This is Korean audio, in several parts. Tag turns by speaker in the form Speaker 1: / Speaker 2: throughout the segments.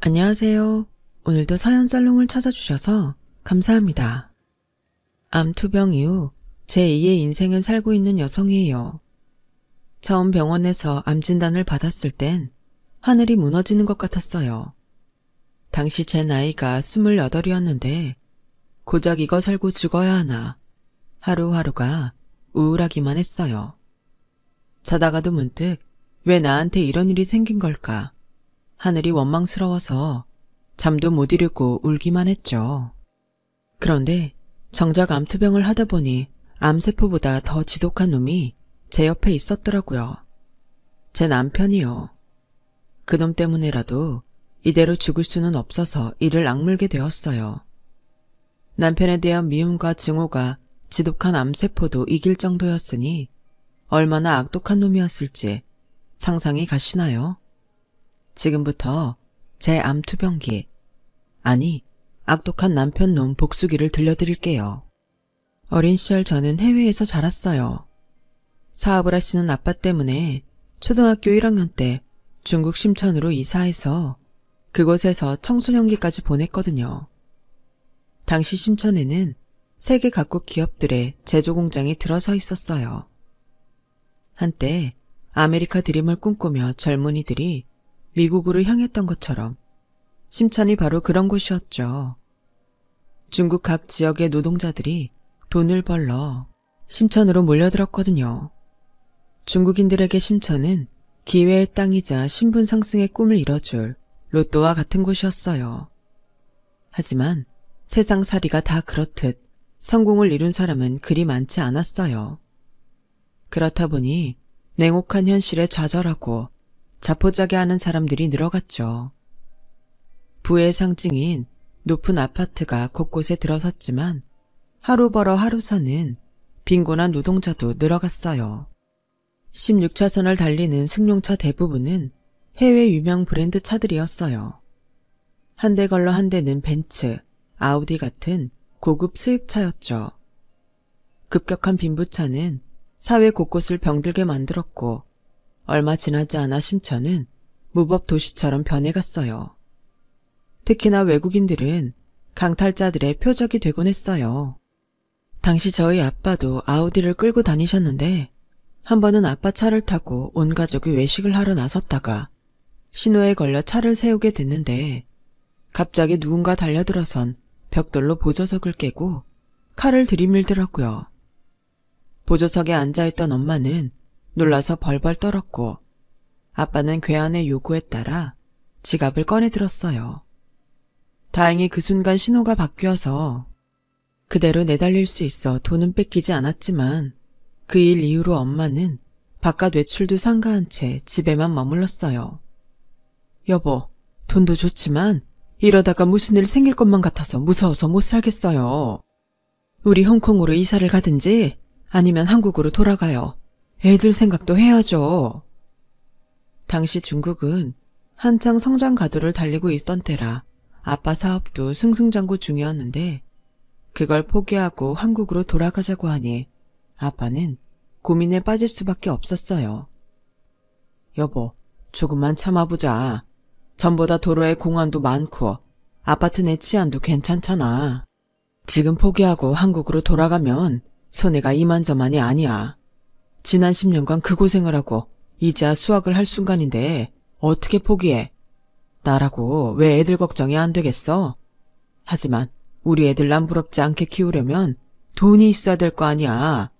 Speaker 1: 안녕하세요. 오늘도 사연 살롱을 찾아주셔서 감사합니다. 암투병 이후 제2의 인생을 살고 있는 여성이에요. 처음 병원에서 암 진단을 받았을 땐 하늘이 무너지는 것 같았어요. 당시 제 나이가 28이었는데 고작 이거 살고 죽어야 하나 하루하루가 우울하기만 했어요. 자다가도 문득 왜 나한테 이런 일이 생긴 걸까? 하늘이 원망스러워서 잠도 못 이루고 울기만 했죠. 그런데 정작 암투병을 하다 보니 암세포보다 더 지독한 놈이 제 옆에 있었더라고요. 제 남편이요. 그놈 때문에라도 이대로 죽을 수는 없어서 이를 악물게 되었어요. 남편에 대한 미움과 증오가 지독한 암세포도 이길 정도였으니 얼마나 악독한 놈이었을지 상상이 가시나요? 지금부터 제 암투병기, 아니 악독한 남편놈 복수기를 들려드릴게요. 어린 시절 저는 해외에서 자랐어요. 사업을 하시는 아빠 때문에 초등학교 1학년 때 중국 심천으로 이사해서 그곳에서 청소년기까지 보냈거든요. 당시 심천에는 세계 각국 기업들의 제조 공장이 들어서 있었어요. 한때 아메리카 드림을 꿈꾸며 젊은이들이 미국으로 향했던 것처럼 심천이 바로 그런 곳이었죠. 중국 각 지역의 노동자들이 돈을 벌러 심천으로 몰려들었거든요. 중국인들에게 심천은 기회의 땅이자 신분 상승의 꿈을 이뤄줄 로또와 같은 곳이었어요. 하지만 세상살이가 다 그렇듯 성공을 이룬 사람은 그리 많지 않았어요. 그렇다 보니 냉혹한 현실에 좌절하고 자포자기하는 사람들이 늘어갔죠. 부의 상징인 높은 아파트가 곳곳에 들어섰지만 하루 벌어 하루 사는 빈곤한 노동자도 늘어갔어요. 16차선을 달리는 승용차 대부분은 해외 유명 브랜드 차들이었어요. 한 대 걸러 한 대는 벤츠, 아우디 같은 고급 수입차였죠. 급격한 빈부차는 사회 곳곳을 병들게 만들었고 얼마 지나지 않아 심천은 무법 도시처럼 변해갔어요. 특히나 외국인들은 강탈자들의 표적이 되곤 했어요. 당시 저희 아빠도 아우디를 끌고 다니셨는데 한 번은 아빠 차를 타고 온 가족이 외식을 하러 나섰다가 신호에 걸려 차를 세우게 됐는데 갑자기 누군가 달려들어선 벽돌로 보조석을 깨고 칼을 들이밀더라고요. 보조석에 앉아있던 엄마는 놀라서 벌벌 떨었고 아빠는 괴한의 요구에 따라 지갑을 꺼내 들었어요. 다행히 그 순간 신호가 바뀌어서 그대로 내달릴 수 있어 돈은 뺏기지 않았지만 그 일 이후로 엄마는 바깥 외출도 삼가한 채 집에만 머물렀어요. 여보, 돈도 좋지만 이러다가 무슨 일 생길 것만 같아서 무서워서 못 살겠어요. 우리 홍콩으로 이사를 가든지 아니면 한국으로 돌아가요. 애들 생각도 해야죠. 당시 중국은 한창 성장 가도를 달리고 있던 때라 아빠 사업도 승승장구 중이었는데 그걸 포기하고 한국으로 돌아가자고 하니 아빠는 고민에 빠질 수밖에 없었어요. 여보, 조금만 참아보자. 전보다 도로에 공원도 많고 아파트 내 치안도 괜찮잖아. 지금 포기하고 한국으로 돌아가면 손해가 이만저만이 아니야. 지난 10년간 그 고생을 하고 이제야 수학을 할 순간인데 어떻게 포기해? 나라고 왜 애들 걱정이 안 되겠어? 하지만 우리 애들 남부럽지 않게 키우려면 돈이 있어야 될 거 아니야.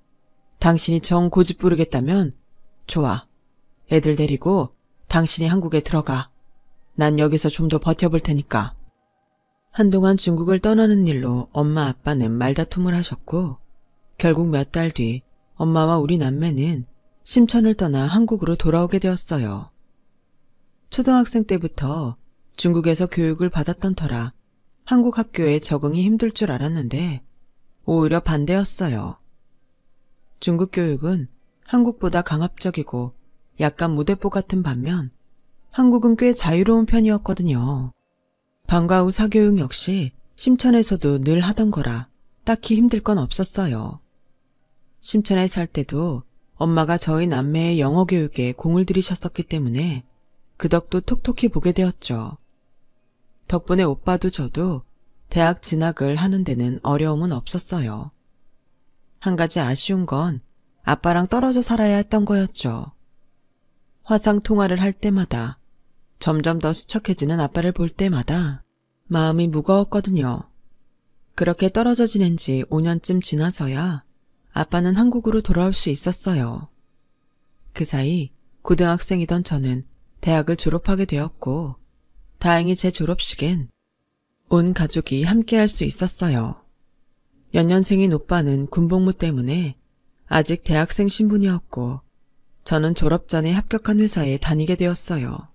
Speaker 1: 당신이 정 고집 부르겠다면 좋아. 애들 데리고 당신이 한국에 들어가. 난 여기서 좀 더 버텨볼 테니까. 한동안 중국을 떠나는 일로 엄마 아빠는 말다툼을 하셨고 결국 몇 달 뒤 엄마와 우리 남매는 심천을 떠나 한국으로 돌아오게 되었어요. 초등학생 때부터 중국에서 교육을 받았던 터라 한국 학교에 적응이 힘들 줄 알았는데 오히려 반대였어요. 중국 교육은 한국보다 강압적이고 약간 무대뽀 같은 반면 한국은 꽤 자유로운 편이었거든요. 방과 후 사교육 역시 심천에서도 늘 하던 거라 딱히 힘들 건 없었어요. 심천에 살 때도 엄마가 저희 남매의 영어 교육에 공을 들이셨었기 때문에 그 덕도 톡톡히 보게 되었죠. 덕분에 오빠도 저도 대학 진학을 하는 데는 어려움은 없었어요. 한 가지 아쉬운 건 아빠랑 떨어져 살아야 했던 거였죠. 화상 통화를 할 때마다, 점점 더 수척해지는 아빠를 볼 때마다 마음이 무거웠거든요. 그렇게 떨어져 지낸 지 5년쯤 지나서야 아빠는 한국으로 돌아올 수 있었어요. 그 사이 고등학생이던 저는 대학을 졸업하게 되었고, 다행히 제 졸업식엔 온 가족이 함께 할 수 있었어요. 연년생인 오빠는 군복무 때문에 아직 대학생 신분이었고, 저는 졸업 전에 합격한 회사에 다니게 되었어요.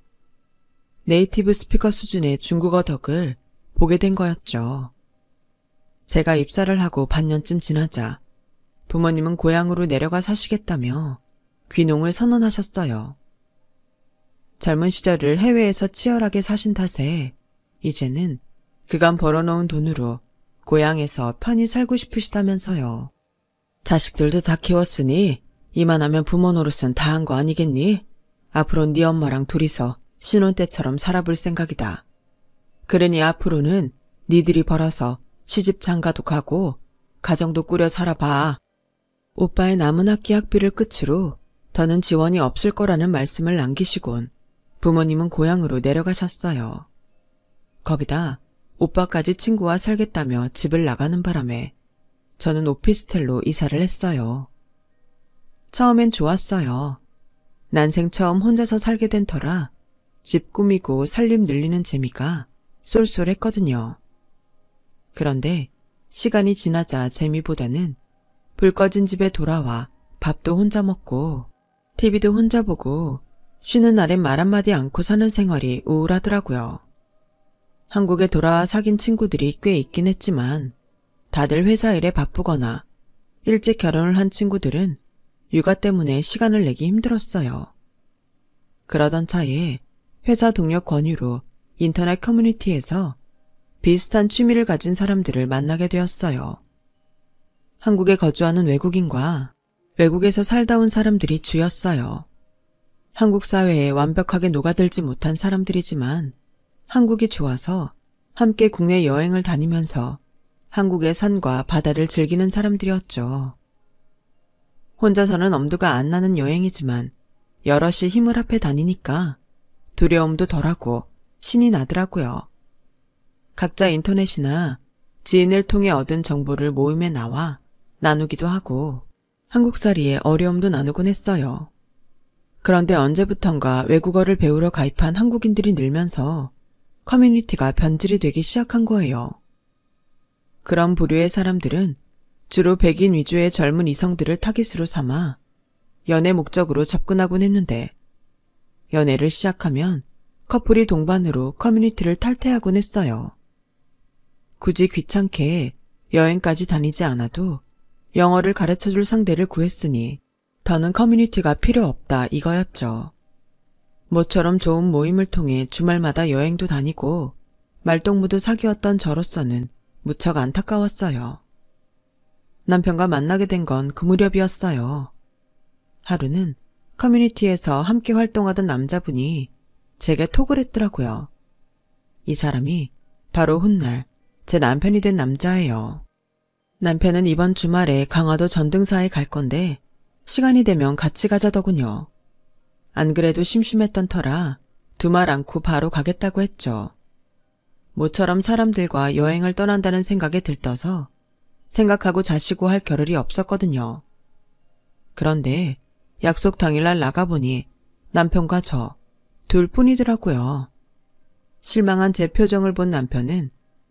Speaker 1: 네이티브 스피커 수준의 중국어 덕을 보게 된 거였죠. 제가 입사를 하고 반년쯤 지나자 부모님은 고향으로 내려가 사시겠다며 귀농을 선언하셨어요. 젊은 시절을 해외에서 치열하게 사신 탓에 이제는 그간 벌어놓은 돈으로 고향에서 편히 살고 싶으시다면서요. 자식들도 다 키웠으니 이만하면 부모 노릇은 다 한 거 아니겠니? 앞으로 네 엄마랑 둘이서 신혼 때처럼 살아볼 생각이다. 그러니 앞으로는 니들이 벌어서 시집 장가도 가고 가정도 꾸려 살아봐. 오빠의 남은 학기 학비를 끝으로 더는 지원이 없을 거라는 말씀을 남기시곤 부모님은 고향으로 내려가셨어요. 거기다 오빠까지 친구와 살겠다며 집을 나가는 바람에 저는 오피스텔로 이사를 했어요. 처음엔 좋았어요. 난생 처음 혼자서 살게 된 터라 집 꾸미고 살림 늘리는 재미가 쏠쏠했거든요. 그런데 시간이 지나자 재미보다는 불 꺼진 집에 돌아와 밥도 혼자 먹고 TV도 혼자 보고 쉬는 날엔 말 한마디 않고 사는 생활이 우울하더라고요. 한국에 돌아와 사귄 친구들이 꽤 있긴 했지만 다들 회사 일에 바쁘거나 일찍 결혼을 한 친구들은 육아 때문에 시간을 내기 힘들었어요. 그러던 차에 회사 동료 권유로 인터넷 커뮤니티에서 비슷한 취미를 가진 사람들을 만나게 되었어요. 한국에 거주하는 외국인과 외국에서 살다 온 사람들이 주였어요. 한국 사회에 완벽하게 녹아들지 못한 사람들이지만 한국이 좋아서 함께 국내 여행을 다니면서 한국의 산과 바다를 즐기는 사람들이었죠. 혼자서는 엄두가 안 나는 여행이지만 여럿이 힘을 합해 다니니까 두려움도 덜하고 신이 나더라고요. 각자 인터넷이나 지인을 통해 얻은 정보를 모임에 나와 나누기도 하고 한국살이에 어려움도 나누곤 했어요. 그런데 언제부턴가 외국어를 배우러 가입한 한국인들이 늘면서 커뮤니티가 변질이 되기 시작한 거예요. 그런 부류의 사람들은 주로 백인 위주의 젊은 이성들을 타깃으로 삼아 연애 목적으로 접근하곤 했는데 연애를 시작하면 커플이 동반으로 커뮤니티를 탈퇴하곤 했어요. 굳이 귀찮게 여행까지 다니지 않아도 영어를 가르쳐줄 상대를 구했으니 더는 커뮤니티가 필요 없다 이거였죠. 모처럼 좋은 모임을 통해 주말마다 여행도 다니고 말동무도 사귀었던 저로서는 무척 안타까웠어요. 남편과 만나게 된 건 그 무렵이었어요. 하루는 커뮤니티에서 함께 활동하던 남자분이 제게 톡을 했더라고요. 이 사람이 바로 훗날 제 남편이 된 남자예요. 남편은 이번 주말에 강화도 전등사에 갈 건데 시간이 되면 같이 가자더군요. 안 그래도 심심했던 터라 두말 않고 바로 가겠다고 했죠. 모처럼 사람들과 여행을 떠난다는 생각에 들떠서 생각하고 자시고 할 겨를이 없었거든요. 그런데 약속 당일날 나가보니 남편과 저 둘뿐이더라고요. 실망한 제 표정을 본 남편은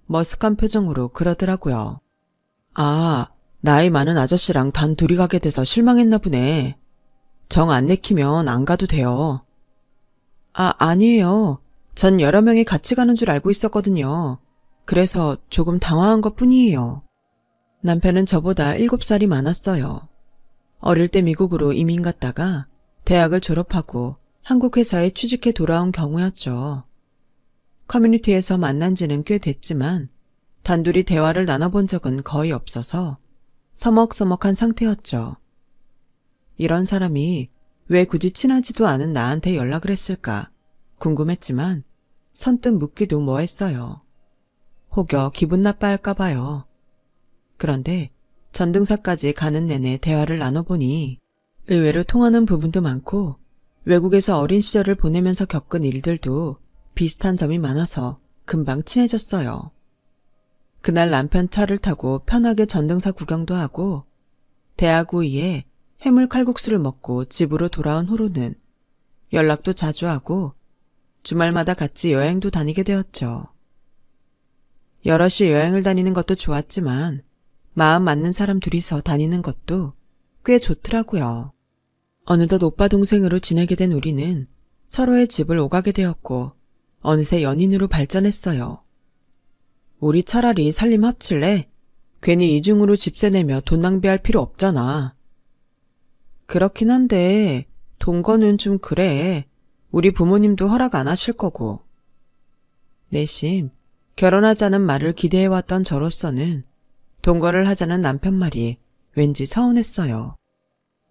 Speaker 1: 머쓱한 표정으로 그러더라고요. 아, 나이 많은 아저씨랑 단 둘이 가게 돼서 실망했나 보네. 정 안 내키면 안 가도 돼요. 아니에요. 전 여러 명이 같이 가는 줄 알고 있었거든요. 그래서 조금 당황한 것 뿐이에요. 남편은 저보다 7살이 많았어요. 어릴 때 미국으로 이민 갔다가 대학을 졸업하고 한국 회사에 취직해 돌아온 경우였죠. 커뮤니티에서 만난 지는 꽤 됐지만 단둘이 대화를 나눠본 적은 거의 없어서 서먹서먹한 상태였죠. 이런 사람이 왜 굳이 친하지도 않은 나한테 연락을 했을까 궁금했지만 선뜻 묻기도 뭐했어요. 혹여 기분 나빠할까 봐요. 그런데 전등사까지 가는 내내 대화를 나눠보니 의외로 통하는 부분도 많고 외국에서 어린 시절을 보내면서 겪은 일들도 비슷한 점이 많아서 금방 친해졌어요. 그날 남편 차를 타고 편하게 전등사 구경도 하고 대학 후에 해물 칼국수를 먹고 집으로 돌아온 후로는 연락도 자주 하고 주말마다 같이 여행도 다니게 되었죠. 여럿이 여행을 다니는 것도 좋았지만 마음 맞는 사람 둘이서 다니는 것도 꽤 좋더라고요. 어느덧 오빠 동생으로 지내게 된 우리는 서로의 집을 오가게 되었고 어느새 연인으로 발전했어요. 우리 차라리 살림 합칠래? 괜히 이중으로 집세 내며 돈 낭비할 필요 없잖아. 그렇긴 한데 동거는 좀 그래. 우리 부모님도 허락 안 하실 거고. 내심 결혼하자는 말을 기대해왔던 저로서는 동거를 하자는 남편 말이 왠지 서운했어요.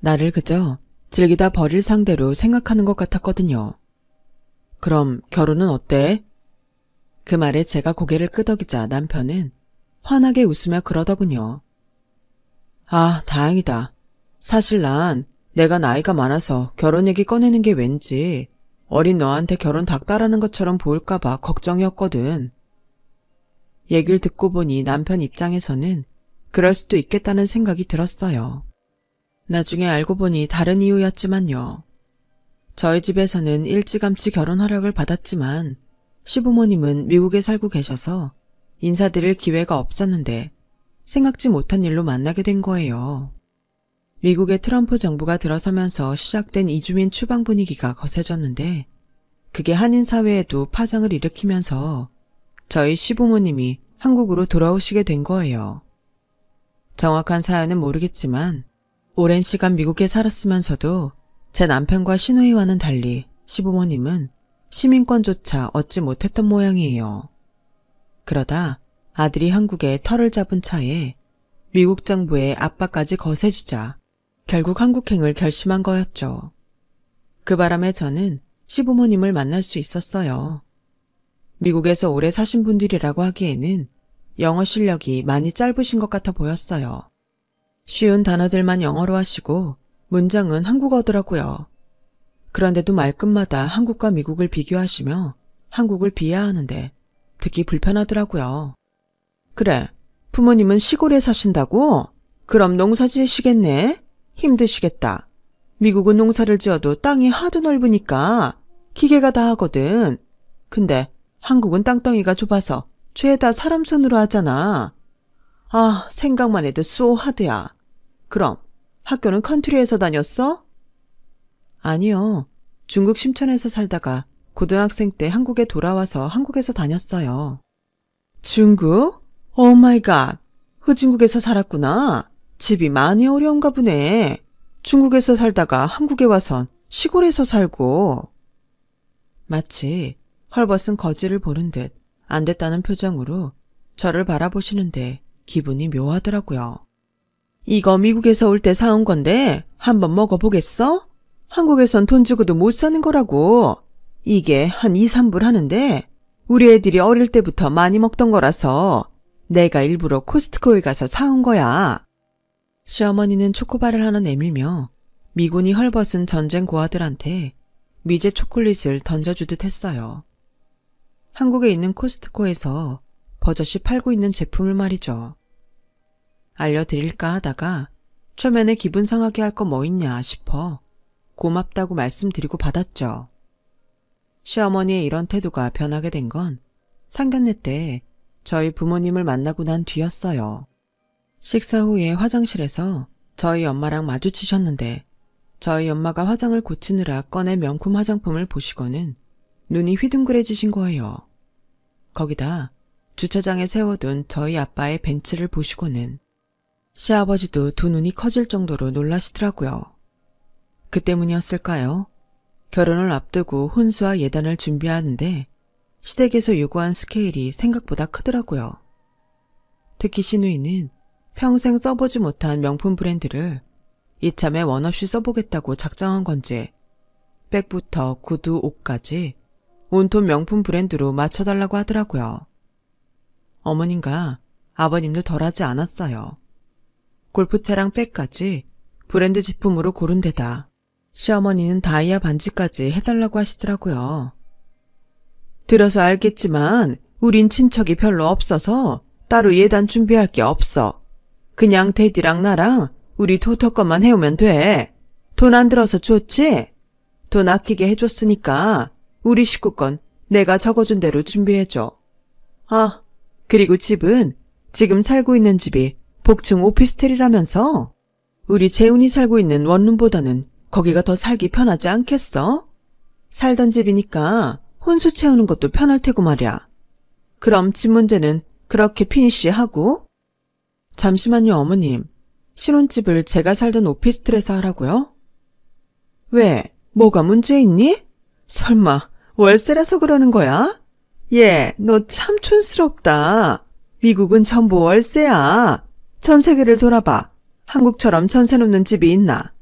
Speaker 1: 나를 그저 즐기다 버릴 상대로 생각하는 것 같았거든요. 그럼 결혼은 어때? 그 말에 제가 고개를 끄덕이자 남편은 환하게 웃으며 그러더군요. 아, 다행이다. 사실 난 내가 나이가 많아서 결혼 얘기 꺼내는 게 왠지 어린 너한테 결혼 닥달하는 것처럼 보일까봐 걱정이었거든. 얘기를 듣고 보니 남편 입장에서는 그럴 수도 있겠다는 생각이 들었어요. 나중에 알고 보니 다른 이유였지만요. 저희 집에서는 일찌감치 결혼 허락을 받았지만 시부모님은 미국에 살고 계셔서 인사드릴 기회가 없었는데 생각지 못한 일로 만나게 된 거예요. 미국의 트럼프 정부가 들어서면서 시작된 이주민 추방 분위기가 거세졌는데 그게 한인 사회에도 파장을 일으키면서 저희 시부모님이 한국으로 돌아오시게 된 거예요. 정확한 사연은 모르겠지만 오랜 시간 미국에 살았으면서도 제 남편과 시누이와는 달리 시부모님은 시민권조차 얻지 못했던 모양이에요. 그러다 아들이 한국에 터를 잡은 차에 미국 정부의 압박까지 거세지자 결국 한국행을 결심한 거였죠. 그 바람에 저는 시부모님을 만날 수 있었어요. 미국에서 오래 사신 분들이라고 하기에는 영어 실력이 많이 짧으신 것 같아 보였어요. 쉬운 단어들만 영어로 하시고 문장은 한국어더라고요. 그런데도 말끝마다 한국과 미국을 비교하시며 한국을 비하하는데 듣기 불편하더라고요. 그래, 부모님은 시골에 사신다고? 그럼 농사 지으시겠네? 힘드시겠다. 미국은 농사를 지어도 땅이 하도 넓으니까 기계가 다 하거든. 근데 한국은 땅덩이가 좁아서 죄다 사람 손으로 하잖아. 아, 생각만 해도 쏘하드야. 그럼 학교는 컨트리에서 다녔어? 아니요. 중국 심천에서 살다가 고등학생 때 한국에 돌아와서 한국에서 다녔어요. 중국? 오 마이 갓. 후진국에서 살았구나. 집이 많이 어려운가 보네. 중국에서 살다가 한국에 와선 시골에서 살고. 마치 헐벗은 거지를 보는 듯 안 됐다는 표정으로 저를 바라보시는데 기분이 묘하더라고요. 이거 미국에서 올 때 사온 건데 한번 먹어보겠어? 한국에선 돈 주고도 못 사는 거라고. 이게 한 2, 3불 하는데 우리 애들이 어릴 때부터 많이 먹던 거라서 내가 일부러 코스트코에 가서 사온 거야. 시어머니는 초코바를 하나 내밀며 미군이 헐벗은 전쟁 고아들한테 미제 초콜릿을 던져주듯 했어요. 한국에 있는 코스트코에서 버젓이 팔고 있는 제품을 말이죠. 알려드릴까 하다가 초면에 기분 상하게 할 거 뭐 있냐 싶어 고맙다고 말씀드리고 받았죠. 시어머니의 이런 태도가 변하게 된 건 상견례 때 저희 부모님을 만나고 난 뒤였어요. 식사 후에 화장실에서 저희 엄마랑 마주치셨는데 저희 엄마가 화장을 고치느라 꺼내 명품 화장품을 보시고는 눈이 휘둥그레지신 거예요. 거기다 주차장에 세워둔 저희 아빠의 벤츠를 보시고는 시아버지도 두 눈이 커질 정도로 놀라시더라고요. 그 때문이었을까요? 결혼을 앞두고 혼수와 예단을 준비하는데 시댁에서 요구한 스케일이 생각보다 크더라고요. 특히 시누이는 평생 써보지 못한 명품 브랜드를 이참에 원 없이 써보겠다고 작정한 건지 백부터 구두, 옷까지 온통 명품 브랜드로 맞춰달라고 하더라고요. 어머님과 아버님도 덜하지 않았어요. 골프채랑 백까지 브랜드 제품으로 고른 데다 시어머니는 다이아 반지까지 해달라고 하시더라고요. 들어서 알겠지만 우린 친척이 별로 없어서 따로 예단 준비할 게 없어. 그냥 데디랑 나랑 우리 토토 것만 해오면 돼. 돈 안 들어서 좋지? 돈 아끼게 해줬으니까 우리 식구 건 내가 적어준 대로 준비해줘. 아, 그리고 집은 지금 살고 있는 집이 복층 오피스텔이라면서? 우리 재훈이 살고 있는 원룸보다는 거기가 더 살기 편하지 않겠어? 살던 집이니까 혼수 채우는 것도 편할 테고 말이야. 그럼 집 문제는 그렇게 피니쉬하고? 잠시만요, 어머님. 신혼집을 제가 살던 오피스텔에서 하라고요? 왜? 뭐가 문제 있니? 설마 월세라서 그러는 거야? 얘, 너 참 촌스럽다. 미국은 전부 월세야. 전 세계를 돌아봐. 한국처럼 전세 놓는 집이 있나?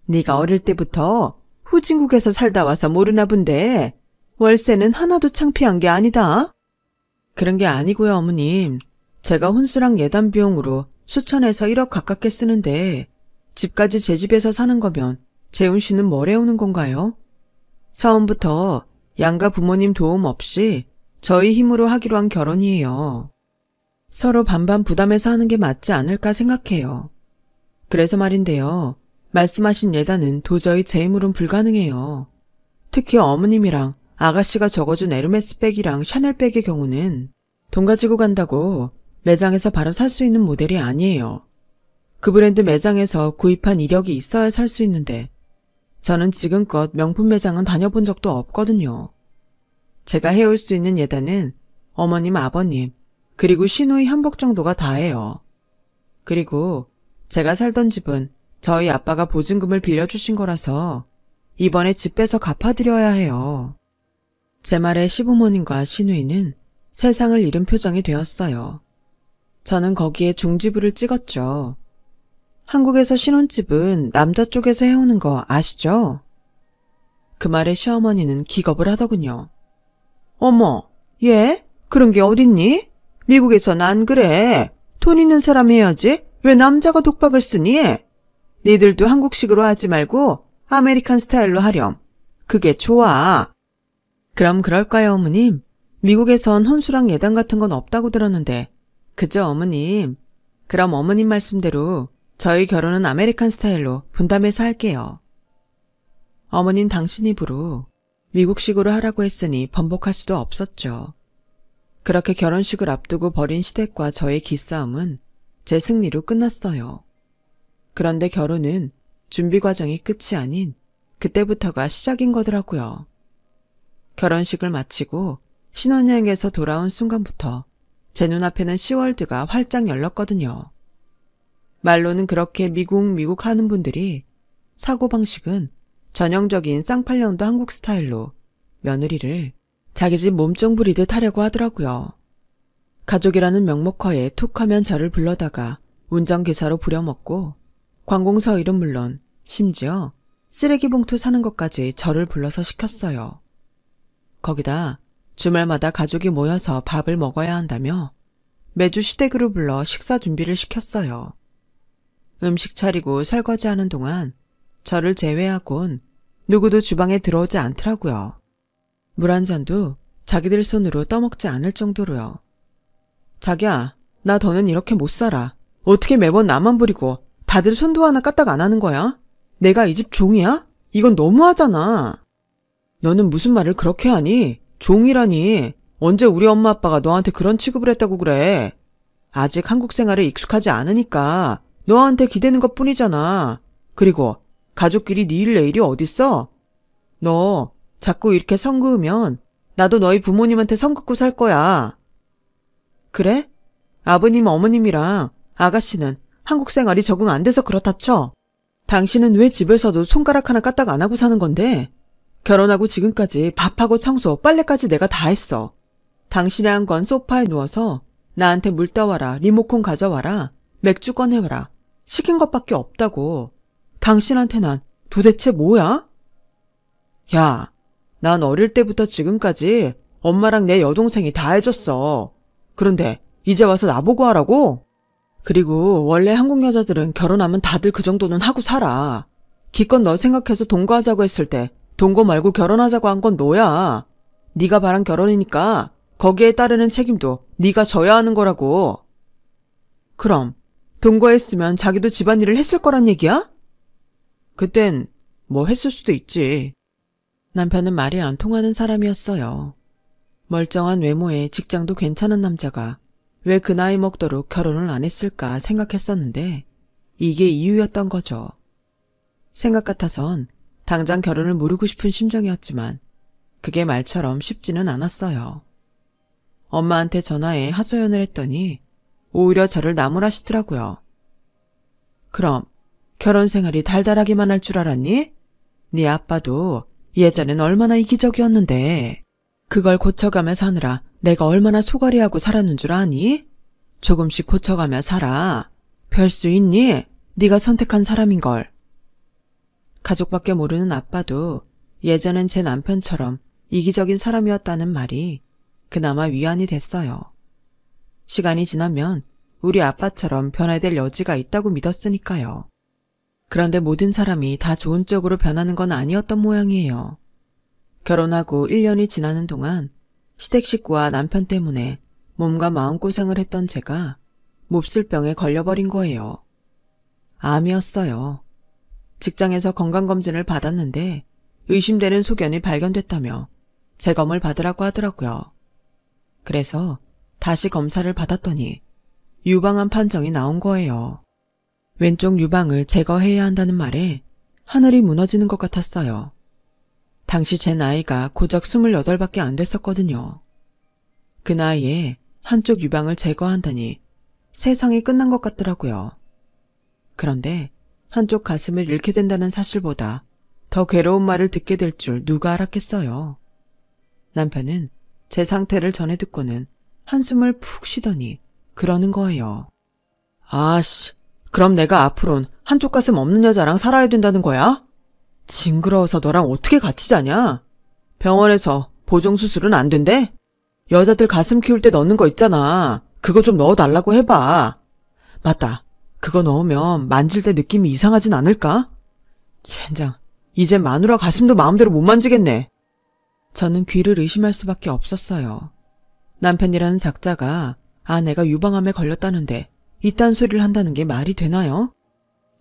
Speaker 1: 네가 어릴 때부터 후진국에서 살다 와서 모르나 본데 월세는 하나도 창피한 게 아니다. 그런 게 아니고요, 어머님. 제가 혼수랑 예단 비용으로 수천에서 1억 가깝게 쓰는데 집까지 제 집에서 사는 거면 재훈 씨는 뭘 해오는 건가요? 처음부터 양가 부모님 도움 없이 저희 힘으로 하기로 한 결혼이에요. 서로 반반 부담해서 하는 게 맞지 않을까 생각해요. 그래서 말인데요. 말씀하신 예단은 도저히 제 힘으론 불가능해요. 특히 어머님이랑 아가씨가 적어준 에르메스 백이랑 샤넬 백의 경우는 돈 가지고 간다고 매장에서 바로 살 수 있는 모델이 아니에요. 그 브랜드 매장에서 구입한 이력이 있어야 살 수 있는데 저는 지금껏 명품 매장은 다녀본 적도 없거든요. 제가 해올 수 있는 예단은 어머님, 아버님, 그리고 시누이 한복 정도가 다예요. 그리고 제가 살던 집은 저희 아빠가 보증금을 빌려주신 거라서 이번에 집 빼서 갚아드려야 해요. 제 말에 시부모님과 시누이는 세상을 잃은 표정이 되었어요. 저는 거기에 중지부를 찍었죠. 한국에서 신혼집은 남자 쪽에서 해오는 거 아시죠? 그 말에 시어머니는 기겁을 하더군요. 어머, 얘? 그런 게 어딨니? 미국에선 안 그래. 돈 있는 사람 해야지. 왜 남자가 독박을 쓰니? 니들도 한국식으로 하지 말고 아메리칸 스타일로 하렴. 그게 좋아. 그럼 그럴까요, 어머님? 미국에선 혼수랑 예단 같은 건 없다고 들었는데. 그죠, 어머님? 그럼 어머님 말씀대로 저희 결혼은 아메리칸 스타일로 분담해서 할게요. 어머닌 당신 입으로 미국식으로 하라고 했으니 번복할 수도 없었죠. 그렇게 결혼식을 앞두고 벌인 시댁과 저의 기싸움은 제 승리로 끝났어요. 그런데 결혼은 준비 과정이 끝이 아닌 그때부터가 시작인 거더라고요. 결혼식을 마치고 신혼여행에서 돌아온 순간부터 제 눈앞에는 시월드가 활짝 열렸거든요. 말로는 그렇게 미국 하는 분들이 사고방식은 전형적인 쌍팔년도 한국 스타일로 며느리를 자기 집 몸종 부리듯 하려고 하더라고요. 가족이라는 명목하에 툭 하면 저를 불러다가 운전기사로 부려먹고 관공서 일은 물론 심지어 쓰레기 봉투 사는 것까지 저를 불러서 시켰어요. 거기다 주말마다 가족이 모여서 밥을 먹어야 한다며 매주 시댁으로 불러 식사 준비를 시켰어요. 음식 차리고 설거지하는 동안 저를 제외하곤 누구도 주방에 들어오지 않더라고요. 물 한 잔도 자기들 손으로 떠먹지 않을 정도로요. 자기야, 나 더는 이렇게 못 살아. 어떻게 매번 나만 부리고 다들 손도 하나 까딱 안 하는 거야? 내가 이 집 종이야? 이건 너무하잖아. 너는 무슨 말을 그렇게 하니? 종이라니. 언제 우리 엄마 아빠가 너한테 그런 취급을 했다고 그래. 아직 한국 생활에 익숙하지 않으니까 너한테 기대는 것뿐이잖아. 그리고 가족끼리 네 일 내일이 어딨어? 너 자꾸 이렇게 선 그으면 나도 너희 부모님한테 선 긋고 살 거야. 그래? 아버님, 어머님이랑 아가씨는 한국 생활이 적응 안 돼서 그렇다 쳐. 당신은 왜 집에서도 손가락 하나 까딱 안 하고 사는 건데? 결혼하고 지금까지 밥하고 청소, 빨래까지 내가 다 했어. 당신이 한 건 소파에 누워서 나한테 물 떠와라, 리모컨 가져와라, 맥주 꺼내와라. 시킨 것밖에 없다고. 당신한테 난 도대체 뭐야? 야, 난 어릴 때부터 지금까지 엄마랑 내 여동생이 다 해줬어. 그런데 이제 와서 나보고 하라고? 그리고 원래 한국 여자들은 결혼하면 다들 그 정도는 하고 살아. 기껏 너 생각해서 동거하자고 했을 때 동거 말고 결혼하자고 한 건 너야. 네가 바란 결혼이니까 거기에 따르는 책임도 네가 져야 하는 거라고. 그럼 동거했으면 자기도 집안일을 했을 거란 얘기야? 그땐 뭐 했을 수도 있지. 남편은 말이 안 통하는 사람이었어요. 멀쩡한 외모에 직장도 괜찮은 남자가 왜 그 나이 먹도록 결혼을 안 했을까 생각했었는데 이게 이유였던 거죠. 생각 같아선 당장 결혼을 미루고 싶은 심정이었지만 그게 말처럼 쉽지는 않았어요. 엄마한테 전화해 하소연을 했더니 오히려 저를 나무라시더라고요. 그럼 결혼 생활이 달달하기만 할 줄 알았니? 네 아빠도 예전엔 얼마나 이기적이었는데 그걸 고쳐가며 사느라 내가 얼마나 소갈이하고 살았는 줄 아니? 조금씩 고쳐가며 살아. 별 수 있니? 네가 선택한 사람인걸. 가족밖에 모르는 아빠도 예전엔 제 남편처럼 이기적인 사람이었다는 말이 그나마 위안이 됐어요. 시간이 지나면 우리 아빠처럼 변화될 여지가 있다고 믿었으니까요. 그런데 모든 사람이 다 좋은 쪽으로 변하는 건 아니었던 모양이에요. 결혼하고 1년이 지나는 동안 시댁 식구와 남편 때문에 몸과 마음고생을 했던 제가 몹쓸 병에 걸려버린 거예요. 암이었어요. 직장에서 건강검진을 받았는데 의심되는 소견이 발견됐다며 재검을 받으라고 하더라고요. 그래서 다시 검사를 받았더니 유방암 판정이 나온 거예요. 왼쪽 유방을 제거해야 한다는 말에 하늘이 무너지는 것 같았어요. 당시 제 나이가 고작 28밖에 안 됐었거든요. 그 나이에 한쪽 유방을 제거한다니 세상이 끝난 것 같더라고요. 그런데 한쪽 가슴을 잃게 된다는 사실보다 더 괴로운 말을 듣게 될 줄 누가 알았겠어요. 남편은 제 상태를 전해 듣고는 한숨을 푹 쉬더니 그러는 거예요. 아씨, 그럼 내가 앞으론 한쪽 가슴 없는 여자랑 살아야 된다는 거야? 징그러워서 너랑 어떻게 같이 자냐? 병원에서 보정수술은 안 된대? 여자들 가슴 키울 때 넣는 거 있잖아. 그거 좀 넣어달라고 해봐. 맞다. 그거 넣으면 만질 때 느낌이 이상하진 않을까? 젠장, 이제 마누라 가슴도 마음대로 못 만지겠네. 저는 귀를 의심할 수밖에 없었어요. 남편이라는 작자가 아내가 유방암에 걸렸다는데 이딴 소리를 한다는 게 말이 되나요?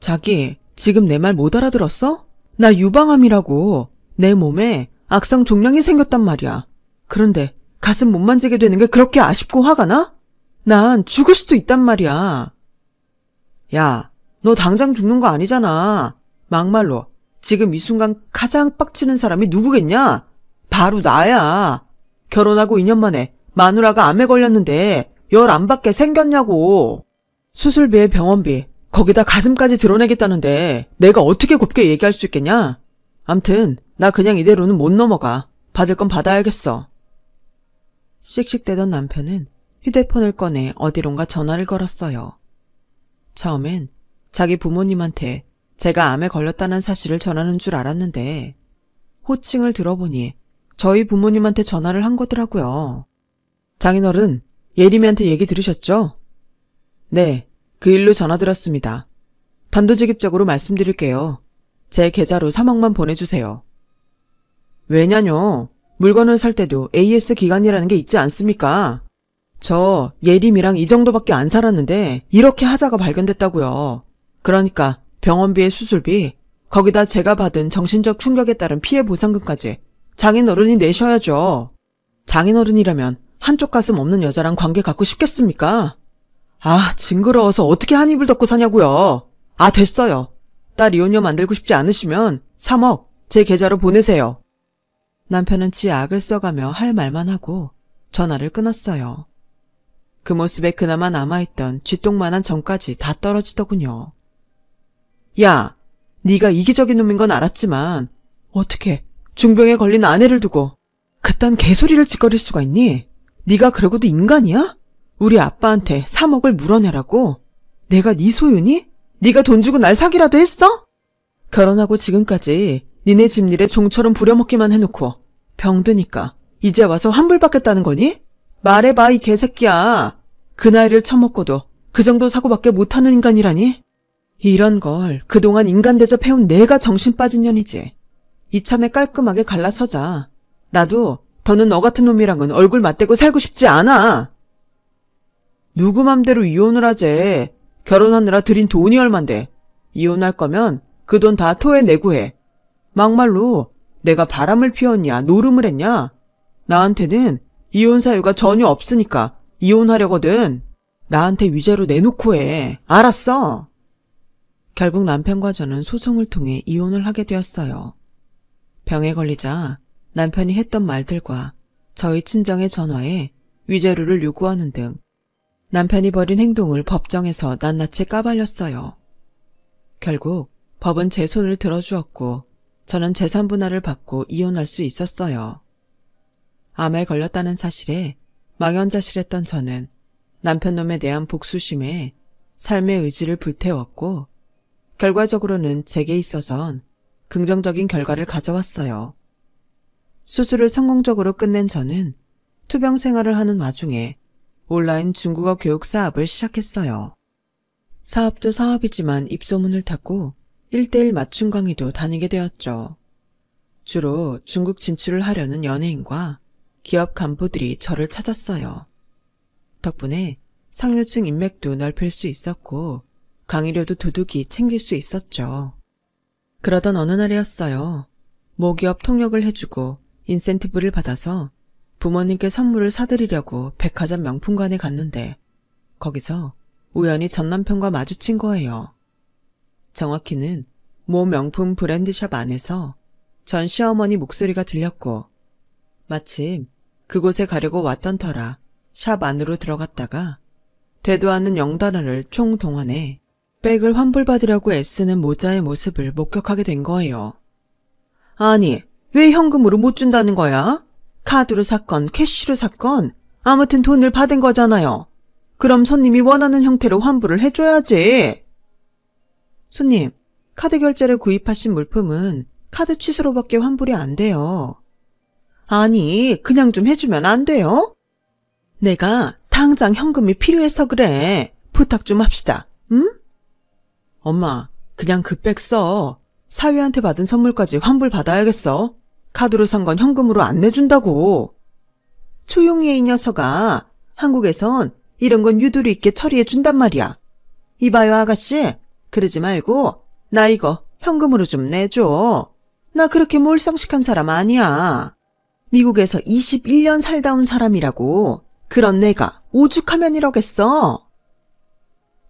Speaker 1: 자기, 지금 내 말 못 알아들었어? 나 유방암이라고. 내 몸에 악성 종양이 생겼단 말이야. 그런데 가슴 못 만지게 되는 게 그렇게 아쉽고 화가 나? 난 죽을 수도 있단 말이야. 야, 너 당장 죽는 거 아니잖아. 막말로 지금 이 순간 가장 빡치는 사람이 누구겠냐? 바로 나야. 결혼하고 2년 만에 마누라가 암에 걸렸는데 열 안 받게 생겼냐고. 수술비에 병원비, 거기다 가슴까지 드러내겠다는데 내가 어떻게 곱게 얘기할 수 있겠냐? 암튼 나 그냥 이대로는 못 넘어가. 받을 건 받아야겠어. 씩씩대던 남편은 휴대폰을 꺼내 어디론가 전화를 걸었어요. 처음엔 자기 부모님한테 제가 암에 걸렸다는 사실을 전하는 줄 알았는데 호칭을 들어보니 저희 부모님한테 전화를 한 거더라고요. 장인어른, 예림이한테 얘기 들으셨죠? 네, 그 일로 전화드렸습니다. 단도직입적으로 말씀드릴게요. 제 계좌로 3억만 보내주세요. 왜냐뇨? 물건을 살 때도 AS 기간이라는 게 있지 않습니까? 저 예림이랑 이 정도밖에 안 살았는데 이렇게 하자가 발견됐다고요. 그러니까 병원비에 수술비, 거기다 제가 받은 정신적 충격에 따른 피해 보상금까지 장인어른이 내셔야죠. 장인어른이라면 한쪽 가슴 없는 여자랑 관계 갖고 싶겠습니까? 아, 징그러워서 어떻게 한 입을 덮고 사냐고요. 아, 됐어요. 딸 이혼녀 만들고 싶지 않으시면 3억 제 계좌로 보내세요. 남편은 지 악을 써가며 할 말만 하고 전화를 끊었어요. 그 모습에 그나마 남아있던 쥐똥만한 정까지 다 떨어지더군요. 야, 네가 이기적인 놈인 건 알았지만 어떻게 중병에 걸린 아내를 두고 그딴 개소리를 짓거릴 수가 있니? 네가 그러고도 인간이야? 우리 아빠한테 3억을 물어내라고? 내가 네 소유니? 네가 돈 주고 날 사기라도 했어? 결혼하고 지금까지 니네 집일에 종처럼 부려먹기만 해놓고 병드니까 이제 와서 환불받겠다는 거니? 말해봐, 이 개새끼야. 그 나이를 처먹고도 그 정도 사고밖에 못하는 인간이라니? 이런 걸 그동안 인간 대접해온 내가 정신 빠진 년이지. 이참에 깔끔하게 갈라서자. 나도 더는 너 같은 놈이랑은 얼굴 맞대고 살고 싶지 않아. 누구 맘대로 이혼을 하재. 결혼하느라 들인 돈이 얼만데. 이혼할 거면 그 돈 다 토해내고 해. 막말로 내가 바람을 피웠냐 노름을 했냐. 나한테는 이혼 사유가 전혀 없으니까 이혼하려거든. 나한테 위자료 내놓고 해. 알았어? 결국 남편과 저는 소송을 통해 이혼을 하게 되었어요. 병에 걸리자 남편이 했던 말들과 저희 친정의 전화에 위자료를 요구하는 등 남편이 벌인 행동을 법정에서 낱낱이 까발렸어요. 결국 법은 제 손을 들어주었고 저는 재산 분할을 받고 이혼할 수 있었어요. 암에 걸렸다는 사실에 망연자실했던 저는 남편 놈에 대한 복수심에 삶의 의지를 불태웠고 결과적으로는 제게 있어선 긍정적인 결과를 가져왔어요. 수술을 성공적으로 끝낸 저는 투병 생활을 하는 와중에 온라인 중국어 교육 사업을 시작했어요. 사업도 사업이지만 입소문을 타고 1:1 맞춤 강의도 다니게 되었죠. 주로 중국 진출을 하려는 연예인과 기업 간부들이 저를 찾았어요. 덕분에 상류층 인맥도 넓힐 수 있었고 강의료도 두둑이 챙길 수 있었죠. 그러던 어느 날이었어요. 모기업 통역을 해주고 인센티브를 받아서 부모님께 선물을 사드리려고 백화점 명품관에 갔는데 거기서 우연히 전 남편과 마주친 거예요. 정확히는 모 명품 브랜드샵 안에서 전 시어머니 목소리가 들렸고 마침 그곳에 가려고 왔던 터라 샵 안으로 들어갔다가 되도 않는 0달러를 총동원해 백을 환불받으려고 애쓰는 모자의 모습을 목격하게 된 거예요. 아니, 왜 현금으로 못 준다는 거야? 카드로 샀건 캐시로 샀건 아무튼 돈을 받은 거잖아요. 그럼 손님이 원하는 형태로 환불을 해줘야지. 손님, 카드 결제를 구입하신 물품은 카드 취소로밖에 환불이 안 돼요. 아니, 그냥 좀 해주면 안 돼요? 내가 당장 현금이 필요해서 그래. 부탁 좀 합시다. 응? 엄마, 그냥 그 백 써. 사위한테 받은 선물까지 환불 받아야겠어. 카드로 산 건 현금으로 안 내준다고. 조용히 해, 이 녀석아. 한국에선 이런 건 유도리 있게 처리해 준단 말이야. 이봐요, 아가씨. 그러지 말고 나 이거 현금으로 좀 내줘. 나 그렇게 몰상식한 사람 아니야. 미국에서 21년 살다 온 사람이라고. 그런 내가 오죽하면 이러겠어.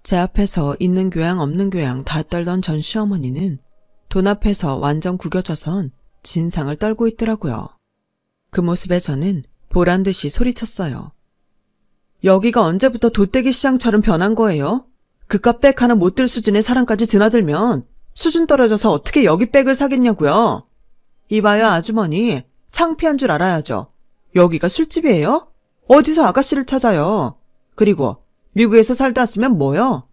Speaker 1: 제 앞에서 있는 교양 없는 교양 다 떨던 전 시어머니는 돈 앞에서 완전 구겨져선 진상을 떨고 있더라고요. 그 모습에 저는 보란듯이 소리쳤어요. 여기가 언제부터 돗대기 시장처럼 변한 거예요? 그깟 백 하나 못 들 수준의 사람까지 드나들면 수준 떨어져서 어떻게 여기 백을 사겠냐고요. 이봐요, 아주머니. 창피한 줄 알아야죠. 여기가 술집이에요? 어디서 아가씨를 찾아요. 그리고 미국에서 살다 왔으면 뭐요?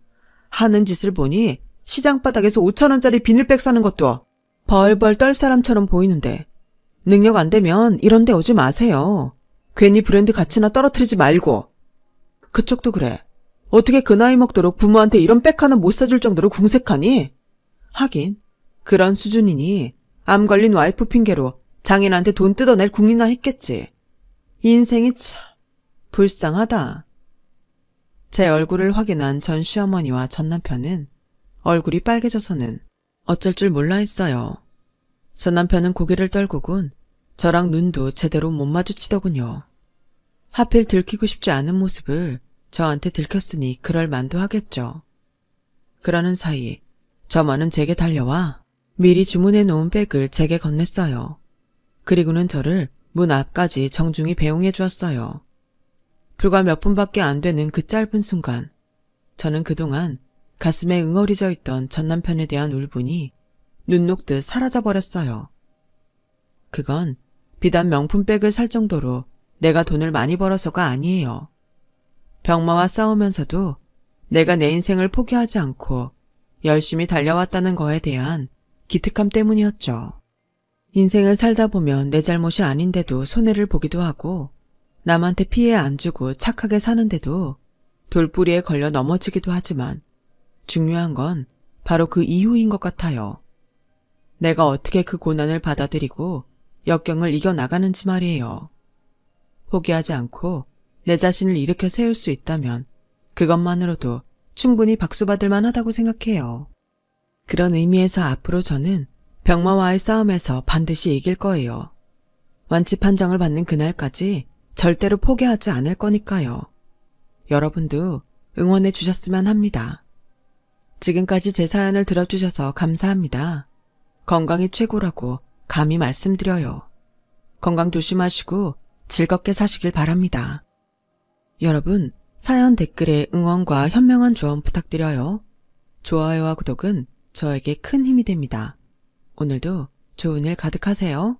Speaker 1: 하는 짓을 보니 시장 바닥에서 5,000원짜리 비닐백 사는 것도 벌벌 떨 사람처럼 보이는데 능력 안 되면 이런 데 오지 마세요. 괜히 브랜드 가치나 떨어뜨리지 말고. 그쪽도 그래. 어떻게 그 나이 먹도록 부모한테 이런 백 하나 못 사줄 정도로 궁색하니? 하긴 그런 수준이니 암 걸린 와이프 핑계로 장인한테 돈 뜯어낼 궁리나 했겠지. 인생이 참 불쌍하다. 제 얼굴을 확인한 전 시어머니와 전 남편은 얼굴이 빨개져서는 어쩔 줄 몰라 했어요. 전 남편은 고개를 떨구곤 저랑 눈도 제대로 못 마주치더군요. 하필 들키고 싶지 않은 모습을 저한테 들켰으니 그럴 만도 하겠죠. 그러는 사이 저만은 제게 달려와 미리 주문해 놓은 백을 제게 건넸어요. 그리고는 저를 문 앞까지 정중히 배웅해 주었어요. 불과 몇 분밖에 안 되는 그 짧은 순간 저는 그동안 가슴에 응어리져 있던 전 남편에 대한 울분이 눈 녹듯 사라져버렸어요. 그건 비단 명품백을 살 정도로 내가 돈을 많이 벌어서가 아니에요. 병마와 싸우면서도 내가 내 인생을 포기하지 않고 열심히 달려왔다는 거에 대한 기특함 때문이었죠. 인생을 살다 보면 내 잘못이 아닌데도 손해를 보기도 하고 남한테 피해 안 주고 착하게 사는데도 돌부리에 걸려 넘어지기도 하지만 중요한 건 바로 그 이후인 것 같아요. 내가 어떻게 그 고난을 받아들이고 역경을 이겨나가는지 말이에요. 포기하지 않고 내 자신을 일으켜 세울 수 있다면 그것만으로도 충분히 박수받을 만하다고 생각해요. 그런 의미에서 앞으로 저는 병마와의 싸움에서 반드시 이길 거예요. 완치 판정을 받는 그날까지 절대로 포기하지 않을 거니까요. 여러분도 응원해 주셨으면 합니다. 지금까지 제 사연을 들어주셔서 감사합니다. 건강이 최고라고 감히 말씀드려요. 건강 조심하시고 즐겁게 사시길 바랍니다. 여러분, 사연 댓글에 응원과 현명한 조언 부탁드려요. 좋아요와 구독은 저에게 큰 힘이 됩니다. 오늘도 좋은 일 가득하세요.